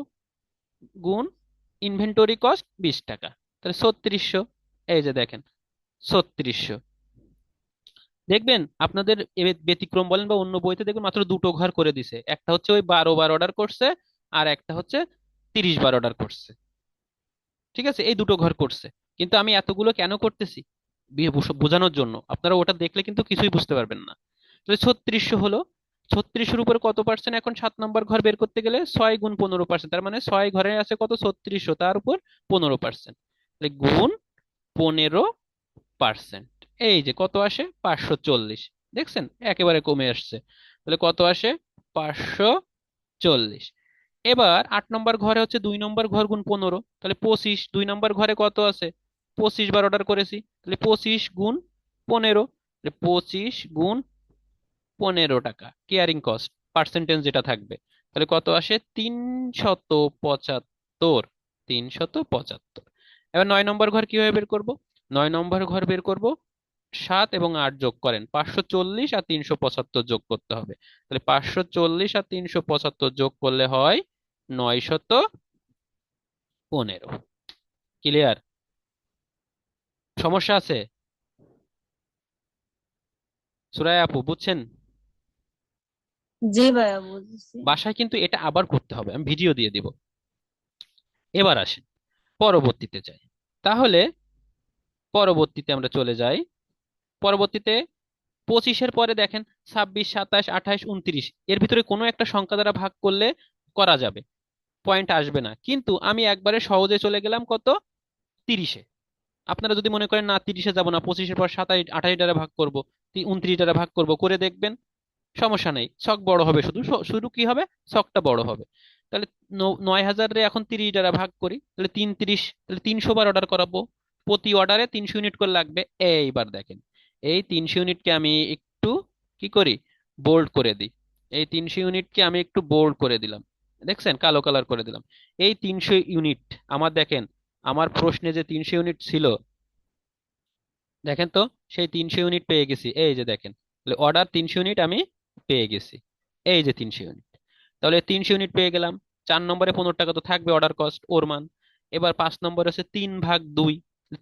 গুণ ইনভেন্টরি কস্ট 20 টাকা, তাহলে 3600। এই যে দেখেন, 3600। দেখবেন আপনাদের ব্যতিক্রম বলেন বা অন্য বইতে দেখবেন মাত্র দুটো ঘর করে দিছে, একটা হচ্ছে ওই 12 বার অর্ডার করছে, আর একটা হচ্ছে 30 বার অর্ডার করছে। ঠিক আছে, এই দুটো ঘর করছে। কিন্তু আমি এতগুলো কেন করতেছি? বোঝানোর জন্য। আপনারা ওটা দেখলে কিন্তু কিছুই বুঝতে পারবেন না। তাহলে 3600 হলো, 3600-র উপরে কত পার্সেন্ট? এখন 7 নম্বর ঘর বের করতে গেলে 6 × 15%, তার মানে 6 ঘরে আছে কত? 3600, তার উপর 15%, তাহলে গুণ 15%। এই যে কত আসে? 540। দেখছেন, একেবারে কমে আসছে। তাহলে কত আসে? 540। এবার 8 নম্বর ঘরে হচ্ছে 2 নম্বর ঘর গুণ 15, তাহলে 25। 2 নম্বর ঘরে কত আছে? 25 বার অর্ডার করেছি, তাহলে 25 × 15, তাহলে 25 × 15 টাকা কেয়ারিং কস্ট, পার্সেন্টেজ যেটা থাকবে। তাহলে কত আসে? 375। 375। এবার 9 নম্বর ঘর কিভাবে বের করব? 9 নম্বর ঘর বের করব, 7 এবং 8 যোগ করেন, 540 আর 375 যোগ করতে হবে। তাহলে 540 আর 375 যোগ করলে হয় 915। ক্লিয়ার? সমস্যা আছে? সুরায়া আপু, বুঝছেন? জি ভাইয়া, বুঝেছি। বাসায় কিন্তু এটা আবার করতে হবে, আমি ভিডিও দিয়ে দিব। এবার আসেন পরবর্তীতে যাই। তাহলে পরবর্তীতে আমরা চলে যাই। পরবর্তীতে 25-এর পরে দেখেন 26 27 28 29, এর ভিতরে কোনো একটা সংখ্যা দ্বারা ভাগ করলে করা যাবে, পয়েন্ট আসবে না। কিন্তু আমি একবারে সহজে চলে গেলাম কত? 30-এ। আপনারা যদি মনে করেন না 30-এ যাব না, 25-এর পর 27 28 দ্বারা ভাগ করব, 29 দ্বারা ভাগ করব, করে দেখবেন, সমস্যা নেই, ছক বড় হবে, শুধু শুধু কি হবে? ছকটা বড় হবে। তাহলে 9000-রে এখন 30 দ্বারা ভাগ করি, তাহলে 33, তাহলে 300 বার অর্ডার করাবো, প্রতি অর্ডারে 300 ইউনিট করে লাগবে। এইবার দেখেন, এই 300 ইউনিটকে আমি একটু কি করি? বোল্ড করে দিই। এই 300 ইউনিটকে আমি একটু বোল্ড করে দিলাম, দেখছেন, কালো কালার করে দিলাম। এই 300 ইউনিট আমার, দেখেন, আমার প্রশ্নে যে 300 ইউনিট ছিল, দেখেন তো, সেই 300 ইউনিট পেয়ে গেছি, এই যে দেখেন, তাহলে অর্ডার 300 ইউনিট আমি পেয়ে গেছি, এই যে 300 ইউনিট। তাহলে 300 ইউনিট পেয়ে গেলাম। 4 নম্বরে 15 টাকা তো থাকবে অর্ডার কস্ট, ওর মান। এবার 5 নম্বর আছে 3/2,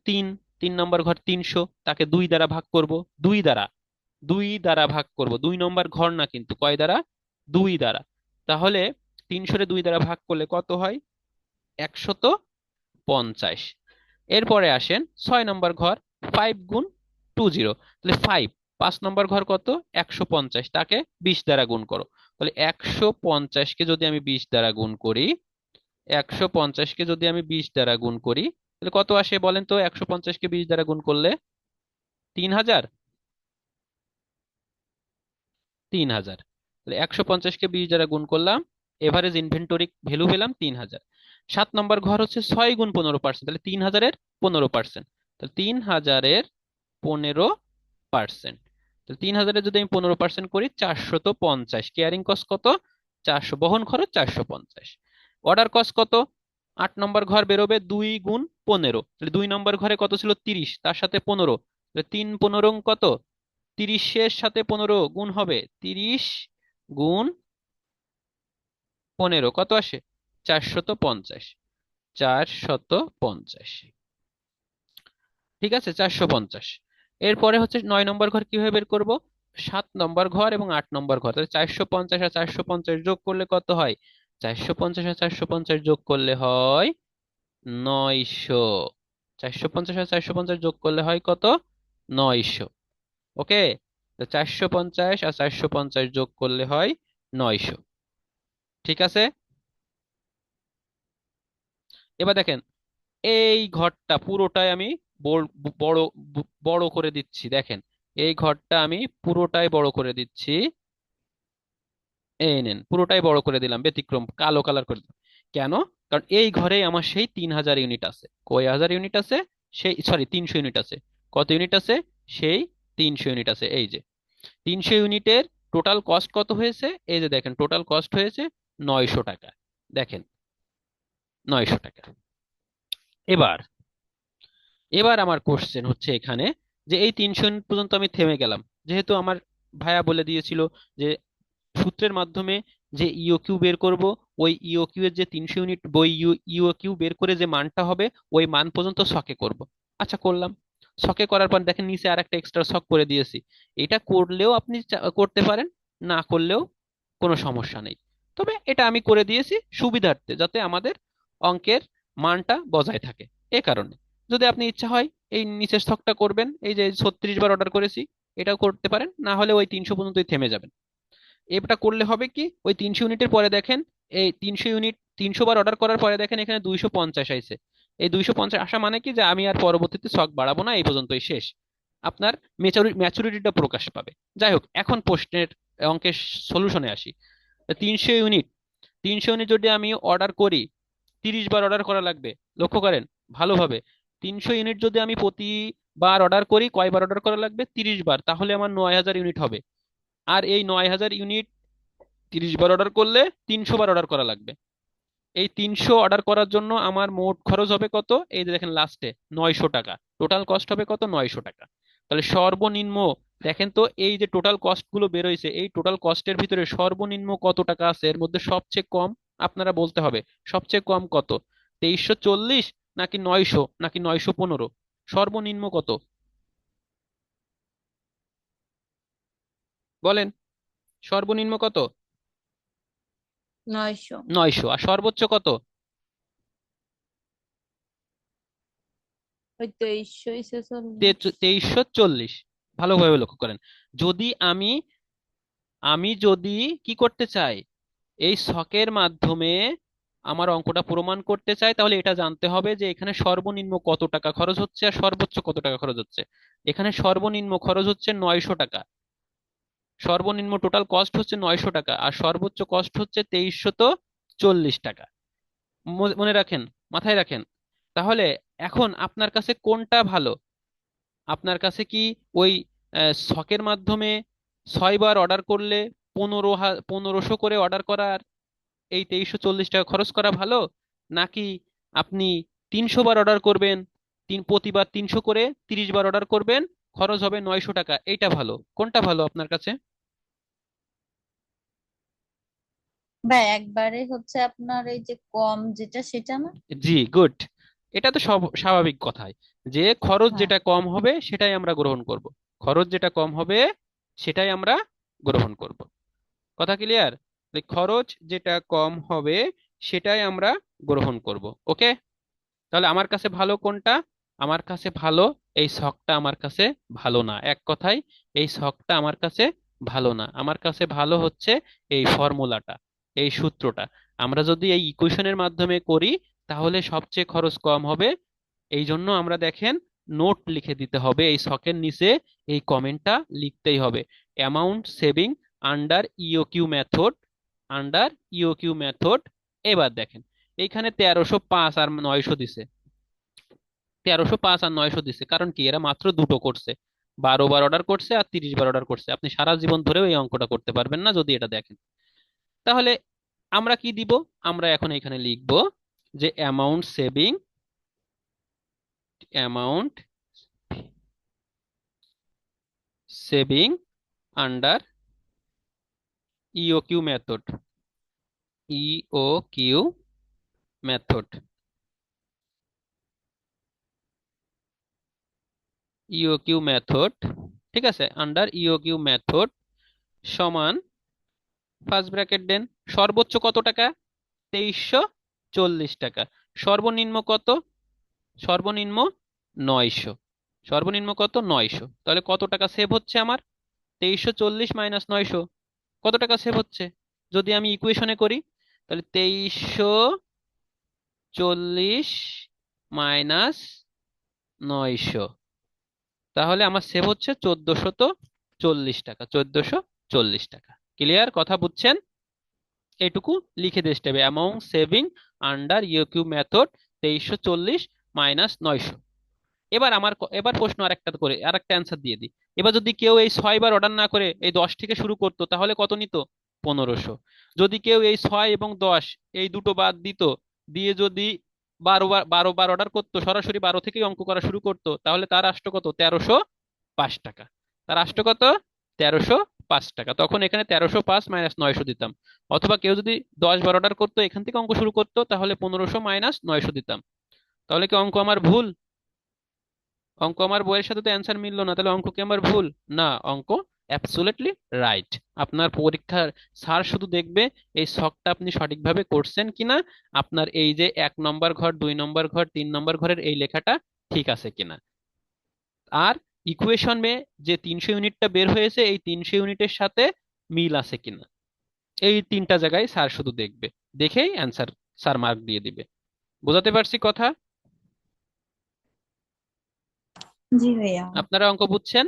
তিন, 3 নম্বর ঘর 300, তাকে 2 দ্বারা ভাগ করব, 2 দ্বারা, 2 দ্বারা ভাগ করব, 2 নম্বর ঘর না কিন্তু, কয় দ্বারা? 2 দ্বারা। তাহলে 300 2 দ্বারা ভাগ করলে কত হয়? 150। এরপরে আসেন 6 নম্বর ঘর, 5 × 20, তাহলে 5 নম্বর ঘর কত? 150, তাকে 20 দ্বারা গুণ করো। তাহলে 150-কে যদি আমি 20 দ্বারা গুণ করি, 150-কে যদি আমি 20 দ্বারা গুণ করি, তাহলে কত আসে বলেন তো? 150-কে 20 দ্বারা গুণ করলে 3000। 3000। তাহলে 150-কে 20 দ্বারা গুণ করলাম, এভারেজ ইনভেন্টরি ভ্যালু পেলাম 3000। 7 নম্বর ঘর হচ্ছে 6 × 15%, তাহলে 3000-এর 15%। তাহলে 3000-এর 15%। তাহলে 3000-এর যদি আমি 15% করি, 450। কেয়ারিং কস্ট কত? 400। বহন খরচ 450। অর্ডার কস্ট কত? 8 নম্বর ঘর বেরোবে 2 × 15, তাহলে 2 নম্বর ঘরে কত ছিল? 30, তার সাথে 15, তাহলে 3 × 15 কত? 30-এর সাথে 15 গুণ হবে, 30 × 15 কত আসে? 450। 450, ঠিক আছে, 450। এরপরে হচ্ছে 9 নম্বর ঘর কিভাবে বের করব? 7 নম্বর ঘর এবং 8 নম্বর ঘর, তাহলে 450 আর 450 যোগ করলে কত হয়? 450 আর 450 যোগ করলে হয় 900। 450 আর 450 যোগ করলে হয় কত? 900। ওকে, তো 450 আর 450 যোগ করলে হয় 900। ঠিক আছে, এবার দেখেন এই ঘরটা পুরোটাই আমি বড় বড় বড় করে দিচ্ছি। দেখেন এই ঘরটা আমি পুরোটাই বড় করে দিচ্ছি। এই নেন, পুরোটাই বড় করে দিলাম, ব্যতিক্রম কালো কালার করে দিলাম। কেন? কারণ এই ঘরে আমার সেই 3000 ইউনিট আছে। কয় হাজার ইউনিট আছে? সেই, সরি, 300 ইউনিট আছে। কত ইউনিট আছে? সেই 300 ইউনিট আছে। এই যে 300 ইউনিটের টোটাল কস্ট কত হয়েছে? এই যে দেখেন, টোটাল কস্ট হয়েছে 900 টাকা। দেখেন, 900 টাকা। এবার এবার আমার কোশ্চেন হচ্ছে এখানে, যে এই 300 ইউনিট পর্যন্ত আমি থেমে গেলাম, যেহেতু আমার ভাইয়া বলে দিয়েছিল যে সূত্রের মাধ্যমে যে ইওকিউ বের করব, ওই ইওকিউ এর যে 300 ইউনিট, ওই ইওকিউ বের করে যে মানটা হবে, ওই মান পর্যন্ত শকে করব। আচ্ছা, করলাম। শকে করার পর দেখেন নিচে আর একটা এক্সট্রা শক করে দিয়েছি। এটা করলেও আপনি করতে পারেন, না করলেও কোনো সমস্যা নেই। তবে এটা আমি করে দিয়েছি সুবিধার্থে, যাতে আমাদের অঙ্কের মানটা বজায় থাকে। এ কারণে যদি আপনি ইচ্ছা হয় এই নিচের ছকটা করবেন, এই যে 36 বার অর্ডার করেছি, এটাও করতে পারেন, না হলে ওই 300 পর্যন্তই থেমে যাবেন। এটা করলে হবে কি, ওই 300 ইউনিটের পরে দেখেন, এই 300 ইউনিট 300 বার অর্ডার করার পরে দেখেন এখানে 250 আইছে। এই 250 আসা মানে কি, যে আমি আর পরবর্তীতে স্টক বাড়াবো না, এই পর্যন্তই শেষ। আপনার ম্যাচুরিটিটা প্রকাশ পাবে। যাই হোক, এখন প্রশ্নের অঙ্কের সলিউশনে আসি। 300 ইউনিট, 300 ইউনিট যদি আমি অর্ডার করি, 30 বার অর্ডার করা লাগবে। লক্ষ্য করেন ভালোভাবে, 300 ইউনিট যদি আমি প্রতিবার অর্ডার করি, কয়বার অর্ডার করা লাগবে? 30 বার, তাহলে আমার 9000 ইউনিট হবে। আর এই 9000 ইউনিট 30 বার অর্ডার করলে 300 বার অর্ডার করা লাগবে। এই 300 অর্ডার করার জন্য আমার মোট খরচ হবে কত? এই যে দেখেন লাস্টে 900 টাকা। টোটাল কস্ট হবে কত? 900 টাকা। তাহলে সর্বনিম্ন, দেখেন তো এই যে টোটাল কস্ট গুলো বেরোইছে, এই টোটাল কস্টের ভিতরে সর্বনিম্ন কত টাকা আছে এর মধ্যে? সবচেয়ে কম আপনারা বলতে হবে, সবচেয়ে কম কত? 2340, নাকি 900, নাকি 915? সর্বনিম্ন কত বলেন? সর্বনিম্ন কত? 900। 900। আর সর্বোচ্চ কত? ওই 2340। 2340। ভালোভাবে লক্ষ্য করেন। যদি আমি আমি যদি কি করতে চাই, এই ছকের মাধ্যমে আমার অঙ্কটা প্রমাণ করতে চাই, তাহলে এটা জানতে হবে যে এখানে সর্বনিম্ন কত টাকা খরচ হচ্ছে আর সর্বোচ্চ কত টাকা খরচ হচ্ছে। এখানে সর্বনিম্ন খরচ হচ্ছে 900 টাকা। সর্বনিম্ন টোটাল কস্ট হচ্ছে 900 টাকা, আর সর্বোচ্চ কস্ট হচ্ছে 2340 টাকা। মনে রাখেন, মাথায় রাখেন। তাহলে এখন আপনার কাছে কোনটা ভালো? আপনার কাছে কি ওই ছকের মাধ্যমে 6 বার অর্ডার করলে 1500 করে অর্ডার করার এই 2340 টাকা খরচ করা ভালো, নাকি আপনি 300 বার অর্ডার করবেন, প্রতিবার 300 করে 30 বার অর্ডার করবেন, খরচ হবে 900 টাকা, এইটা ভালো? কোনটা ভালো আপনার কাছে? ভাই একবারে হচ্ছে আপনার এই যে কম যেটা সেটা না। জি, গুড। এটা তো সব স্বাভাবিক কথাই, যে খরচ হ্যাঁ। যেটা কম হবে সেটাই আমরা গ্রহণ করব। খরচ যেটা কম হবে সেটাই আমরা গ্রহণ করব। কথা ক্লিয়ার? খরচ যেটা কম হবে সেটাই আমরা গ্রহণ করব। ওকে, তাহলে আমার কাছে ভালো কোনটা? আমার কাছে ভালো এই ছকটা, আমার কাছে ভালো না। এক কথায় এই ছকটা আমার কাছে ভালো না, আমার কাছে ভালো হচ্ছে এই ফর্মুলাটা, এই সূত্রটা। আমরা যদি এই ইকুয়েশনের মাধ্যমে করি তাহলে সবচেয়ে খরচ কম হবে। এই জন্য আমরা দেখেন নোট লিখে দিতে হবে এই ছকের নিচে, এই কমেন্টটা লিখতেই হবে, amount saving under EOQ method, under EOQ method. এবার দেখেন এইখানে 1305 আর 900 দিছে, 1305 আর 900 দিছে, কারণ কি এরা মাত্র দুটো করছে, 12 বার অর্ডার করছে আর 30 বার অর্ডার করছে। আপনি সারা জীবন ধরেও এই অঙ্কটা করতে পারবেন না যদি এটা দেখেন। তাহলে আমরা কি দিব? আমরা এখন এখানে লিখব যে amount saving, amount saving under EOQ method, EOQ method, EOQ method. ঠিক আছে, আন্ডার ইওকিউ মেথড সমান, ফার্স্ট ব্র্যাকেট দেন, সর্বোচ্চ কত টাকা? 2340 টাকা। সর্বনিম্ন কত? সর্বনিম্ন 900। সর্বনিম্ন কত? 900। তাহলে কত টাকা সেভ হচ্ছে আমার? 2340 মাইনাস 900, কত টাকা সেভ হচ্ছে? যদি আমি ইকুয়েশনে করি তাহলে 2340 মাইনাস 900, তাহলে আমার সেভ হচ্ছে 1440 টাকা, 1440 টাকা। ক্লিয়ার? কথা বুঝছেন? এইটুকু লিখে দিতে হবে, amount saving under EOQ method 2340 minus 900। এবার এবার প্রশ্ন আরেকটা করে আরেকটা অ্যান্সার দিয়ে দিই। এবার যদি কেউ এই 6 বার অর্ডার না করে এই 10 থেকে শুরু করতো তাহলে কত নিত? 1500। যদি কেউ এই 6 এবং 10 এই দুটো বাদ দিত, দিয়ে যদি 12 বার অর্ডার করতো, সরাসরি 12 থেকেই অঙ্ক করা শুরু করতো, তাহলে তার আসতো কত? 1305 টাকা। তার আসতো কত? 1305 টাকা। তখন এখানে 1305 মাইনাস 900 দিতাম। অথবা কেউ যদি 10 বার অর্ডার করতো, এখান থেকে অঙ্ক শুরু করতো, তাহলে 1500 মাইনাস 900 দিতাম। তাহলে কি অঙ্ক আমার ভুল? অঙ্ক আমার বইয়ের সাথে তো অ্যান্সার মিললো না, তাহলে অঙ্ক কি আমার ভুল? না, অঙ্ক অ্যাবসোলিউটলি রাইট। আপনার পরীক্ষার স্যার শুধু দেখবে এই ছকটা আপনি সঠিকভাবে করছেন কিনা, আপনার এই যে 1 নম্বর ঘর, 2 নম্বর ঘর, 3 নম্বর ঘরের এই লেখাটা ঠিক আছে কিনা, আর ইকুয়েশনে যে 300 ইউনিটটা বের হয়েছে এই 300 ইউনিটের সাথে মিল আছে কিনা, এই তিনটা জায়গায় স্যার শুধু দেখবে, দেখেই অ্যান্সার স্যার মার্ক দিয়ে দিবে। বোঝাতে পারছি কথা? জি ভাইয়া। আপনারা অঙ্ক বুঝছেন?